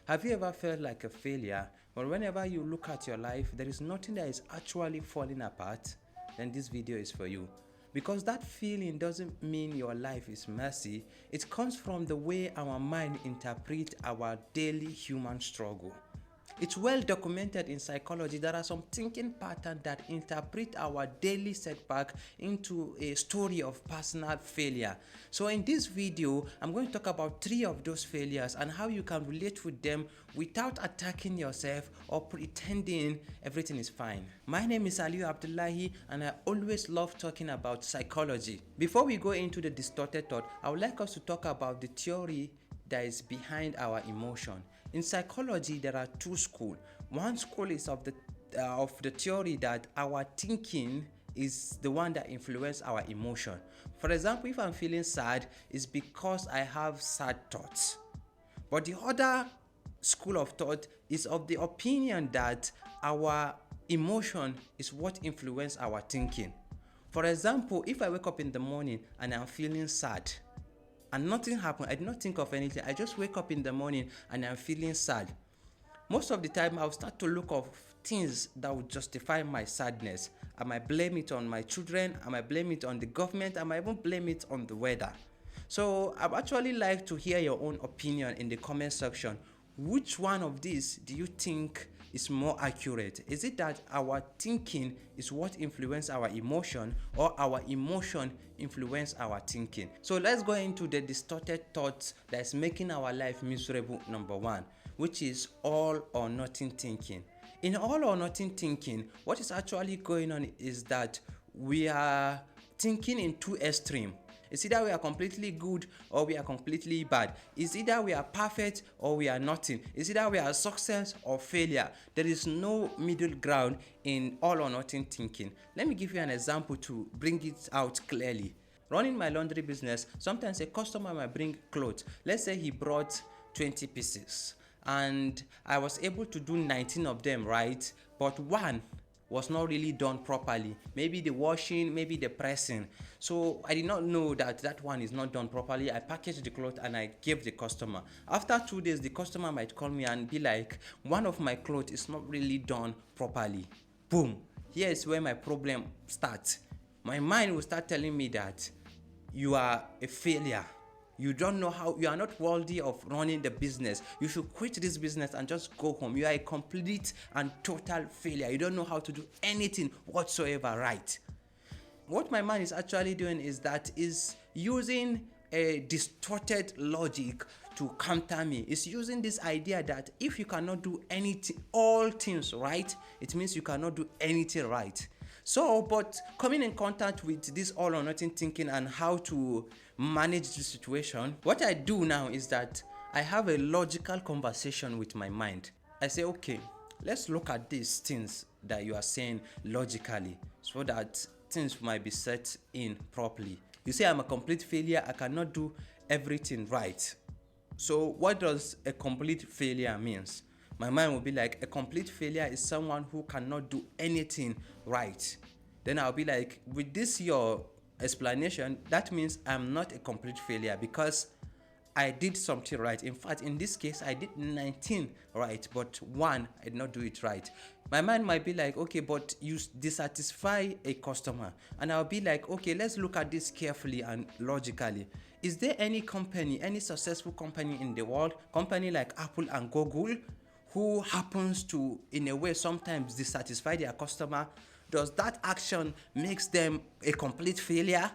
Have you ever felt like a failure? But whenever you look at your life, there is nothing that is actually falling apart, then this video is for you. Because that feeling doesn't mean your life is messy. It comes from the way our mind interprets our daily human struggle. It's well documented in psychology. There are some thinking patterns that interpret our daily setback into a story of personal failure. So in this video, I'm going to talk about 3 of those failures and how you can relate with them without attacking yourself or pretending everything is fine. My name is Aliyu Abdullahi and I always love talking about psychology. Before we go into the distorted thought, I would like us to talk about the theory that is behind our emotion. In psychology, there are 2 schools. One school is of the theory that our thinking is the one that influences our emotion. For example, if I'm feeling sad, it's because I have sad thoughts. But the other school of thought is of the opinion that our emotion is what influences our thinking. For example, if I wake up in the morning and I'm feeling sad, and nothing happened, I did not think of anything, I just wake up in the morning and I'm feeling sad. Most of the time, I'll start to look of things that would justify my sadness. I might blame it on my children, I might blame it on the government, I might even blame it on the weather. So I'd actually like to hear your own opinion in the comment section. Which one of these do you think is more accurate? Is it that our thinking is what influences our emotion, or our emotion influence our thinking? So let's go into the distorted thoughts that is making our life miserable. Number 1, which is all or nothing thinking. In all or nothing thinking, what is actually going on is that we are thinking in 2 extremes. It's either we are completely good or we are completely bad. It's either we are perfect or we are nothing. It's either we are success or failure. There is no middle ground in all or nothing thinking. Let me give you an example to bring it out clearly. Running my laundry business, sometimes a customer might bring clothes. Let's say he brought 20 pieces and I was able to do 19 of them, right? But one was not really done properly. Maybe the washing, maybe the pressing. So I did not know that one is not done properly. I packaged the cloth and I gave the customer. After 2 days, the customer might call me and be like, one of my clothes is not really done properly. Boom. Here is where my problem starts. My mind will start telling me that you are a failure. You don't know how, you are not worthy of running the business. You should quit this business and just go home. You are a complete and total failure. You don't know how to do anything whatsoever right. What my mind is actually doing is using a distorted logic to counter me. It's using this idea that if you cannot do anything, all things right, it means you cannot do anything right. So, but coming in contact with this all or nothing thinking and how to manage the situation, what I do now is that I have a logical conversation with my mind. I say, okay, let's look at these things that you are saying logically so that things might be set in properly. You say I'm a complete failure, I cannot do everything right. So what does a complete failure means? My mind will be like, a complete failure is someone who cannot do anything right. Then I'll be like, with this your explanation, that means I'm not a complete failure because I did something right. In fact, in this case, I did 19 right, but 1, I did not do it right. My mind might be like, okay, but you dissatisfy a customer. And I'll be like, okay, let's look at this carefully and logically. Is there any company, any successful company in the world, company like Apple and Google, who happens to, in a way, sometimes dissatisfy their customer? Does that action makes them a complete failure?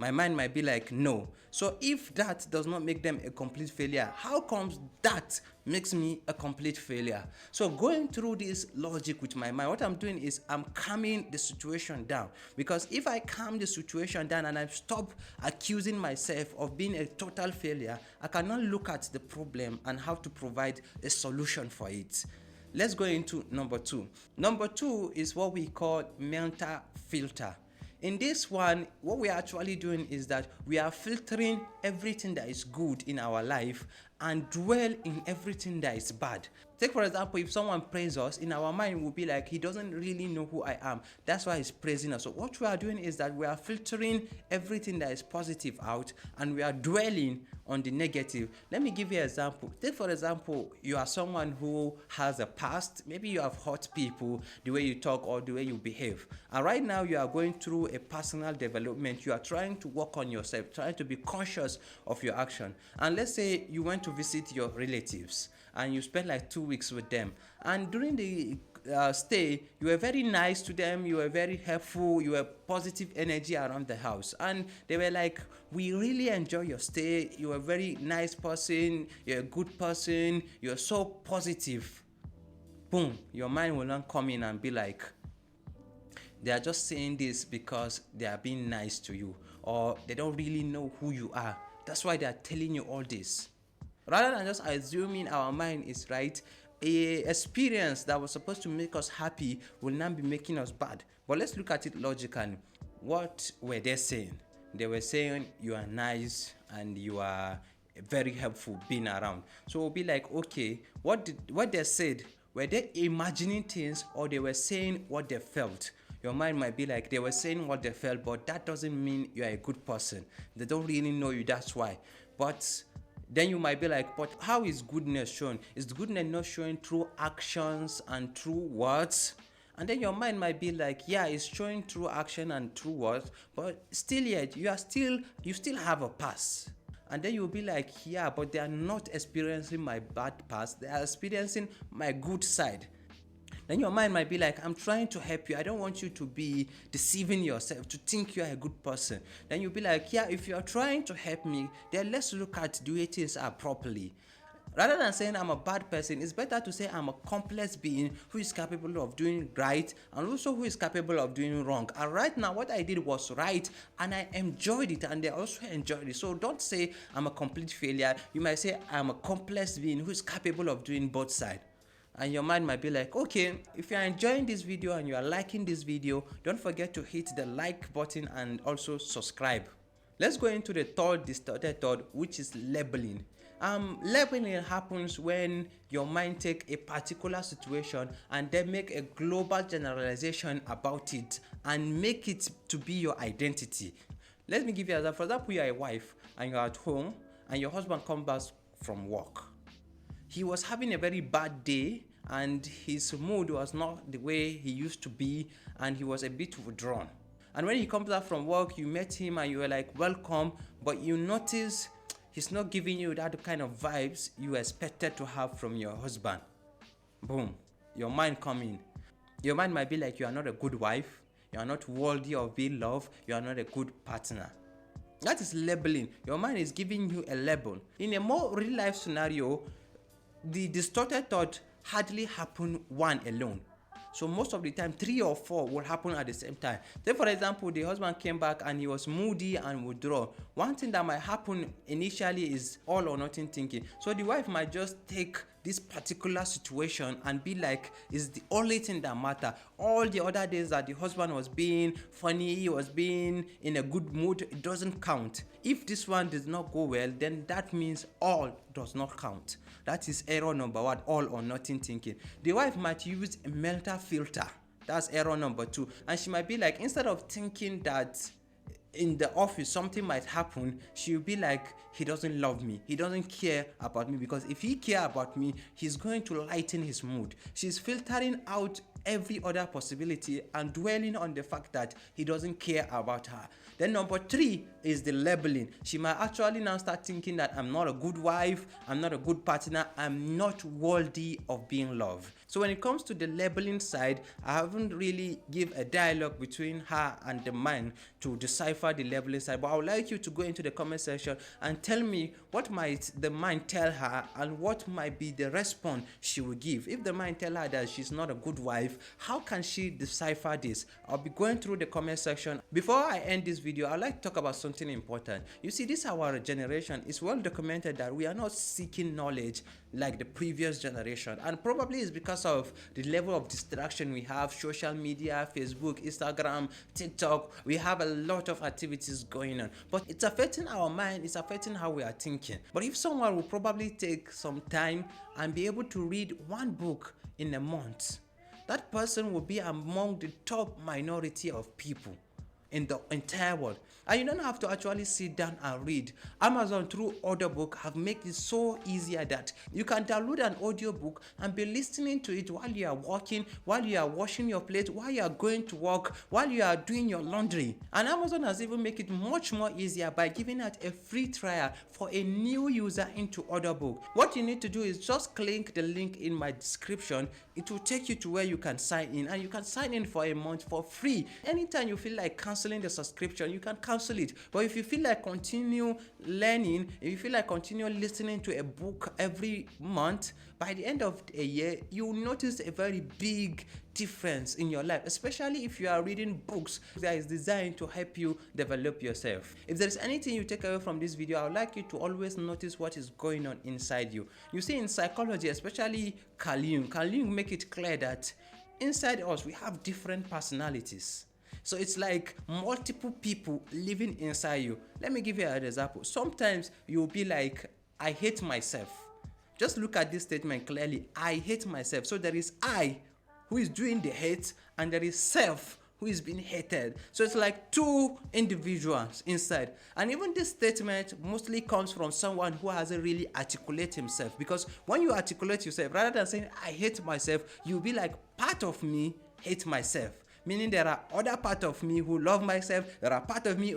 My mind might be like, no. So if that does not make them a complete failure, how comes that makes me a complete failure? So going through this logic with my mind, what I'm doing is I'm calming the situation down. Because if I calm the situation down and I stop accusing myself of being a total failure, I cannot look at the problem and how to provide a solution for it. Let's go into number 2. Number 2 is what we call mental filter. In this one, what we are actually doing is that we are filtering everything that is good in our life and dwell in everything that is bad. Take for example, if someone praises us, in our mind will be like, he doesn't really know who I am. That's why he's praising us. So what we are doing is that we are filtering everything that is positive out, and we are dwelling on the negative. Let me give you an example. Take for example, you are someone who has a past. Maybe you have hurt people, the way you talk or the way you behave. And right now you are going through a personal development. You are trying to work on yourself, trying to be conscious of your action. And let's say you went to visit your relatives and you spent like 2 weeks with them, and during the stay, you were very nice to them, you were very helpful, you were positive energy around the house, and they were like, we really enjoy your stay, you're a very nice person, you're a good person, you're so positive. Boom, your mind will not come in and be like, they are just saying this because they are being nice to you, or they don't really know who you are, that's why they are telling you all this. Rather than just assuming our mind is right, a experience that was supposed to make us happy will now be making us bad. But let's look at it logically. What were they saying? They were saying you are nice and you are very helpful being around. So we'll be like, okay, what they said, were they imagining things, or they were saying what they felt? Your mind might be like, they were saying what they felt, but that doesn't mean you are a good person. They don't really know you, that's why. But then you might be like, but how is goodness shown? Is goodness not showing through actions and through words? And then your mind might be like, yeah, it's showing through action and through words, but still yet you still have a past. And then you'll be like, yeah, but they are not experiencing my bad past, they are experiencing my good side. Then your mind might be like, I'm trying to help you. I don't want you to be deceiving yourself, to think you're a good person. Then you'll be like, yeah, if you're trying to help me, then let's look at the way things are properly. Rather than saying I'm a bad person, it's better to say I'm a complex being who is capable of doing right and also who is capable of doing wrong. And right now, what I did was right, and I enjoyed it, and they also enjoyed it. So don't say I'm a complete failure. You might say I'm a complex being who is capable of doing both sides. And your mind might be like, okay, if you're enjoying this video and you are liking this video, don't forget to hit the like button and also subscribe. Let's go into the third distorted thought, which is labeling. Labeling happens when your mind take a particular situation and then make a global generalization about it and make it to be your identity. Let me give you an example. For example, you are a wife and you're at home and your husband comes back from work. He was having a very bad day and his mood was not the way he used to be, and he was a bit withdrawn. And when he comes back from work, you met him and you were like, welcome, but you notice he's not giving you that kind of vibes you expected to have from your husband. Boom, your mind come in. Your mind might be like, you are not a good wife, you are not worthy of being loved, you are not a good partner. That is labeling. Your mind is giving you a label. In a more real life scenario, the distorted thought hardly happen one alone. So most of the time 3 or 4 will happen at the same time. Say for example, the husband came back and he was moody and withdrawn. One thing that might happen initially is all or nothing thinking. So the wife might just take this particular situation and be like, it's the only thing that matter. All the other days that the husband was being funny, he was being in a good mood, it doesn't count. If this one does not go well, then that means all does not count. That is error number 1, all or nothing thinking. The wife might use a mental filter. That's error number 2. And she might be like, instead of thinking that in the office something might happen, she'll be like, he doesn't love me, he doesn't care about me, because if he care about me, he's going to lighten his mood. She's filtering out every other possibility and dwelling on the fact that he doesn't care about her. Then number 3 is the labeling. She might actually now start thinking that I'm not a good wife, I'm not a good partner, I'm not worthy of being loved. So when it comes to the labeling side, I haven't really give a dialogue between her and the mind to decipher the labeling side, but I would like you to go into the comment section and tell me what might the mind tell her and what might be the response she will give. If the mind tell her that she's not a good wife, how can she decipher this? I'll be going through the comment section. Before I end this video, video, I'd like to talk about something important. You see, this our generation is well documented that we are not seeking knowledge like the previous generation, and probably it's because of the level of distraction we have. Social media, Facebook, Instagram, TikTok, we have a lot of activities going on, but it's affecting our mind, it's affecting how we are thinking. But if someone will probably take some time and be able to read one book in a month, that person will be among the top minority of people in the entire world. And you don't have to actually sit down and read. Amazon through Audiobook have made it so easier that you can download an audiobook and be listening to it while you are walking, while you are washing your plate, while you are going to work, while you are doing your laundry. And Amazon has even made it much more easier by giving out a free trial for a new user into Audiobook. What you need to do is just click the link in my description. It will take you to where you can sign in, and you can sign in for a month for free. Anytime you feel like canceling the subscription, you can cancel it. But if you feel like continue learning, if you feel like continue listening to a book every month, by the end of a year, you will notice a very big difference in your life, especially if you are reading books that is designed to help you develop yourself. If there is anything you take away from this video, I would like you to always notice what is going on inside you. You see, in psychology, especially Carl Jung make it clear that inside us we have different personalities. So it's like multiple people living inside you. Let me give you an example. Sometimes you'll be like, I hate myself. Just look at this statement clearly. I hate myself. So there is I who is doing the hate, and there is self who is being hated. So it's like two individuals inside. And even this statement mostly comes from someone who hasn't really articulated himself. Because when you articulate yourself, rather than saying I hate myself, you'll be like, part of me hate myself. Meaning there are other part of me who love myself, there are part of me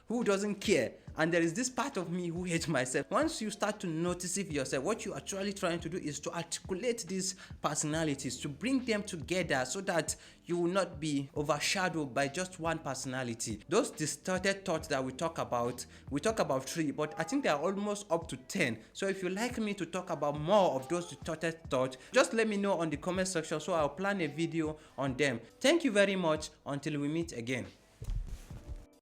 who doesn't care, and there is this part of me who hates myself. Once you start to notice it yourself, what you're actually trying to do is to articulate these personalities, to bring them together so that you will not be overshadowed by just one personality. Those distorted thoughts that we talk about 3, but I think they are almost up to 10. So if you like me to talk about more of those distorted thoughts, just let me know on the comment section so I'll plan a video on them. Thank you very much. Until we meet again.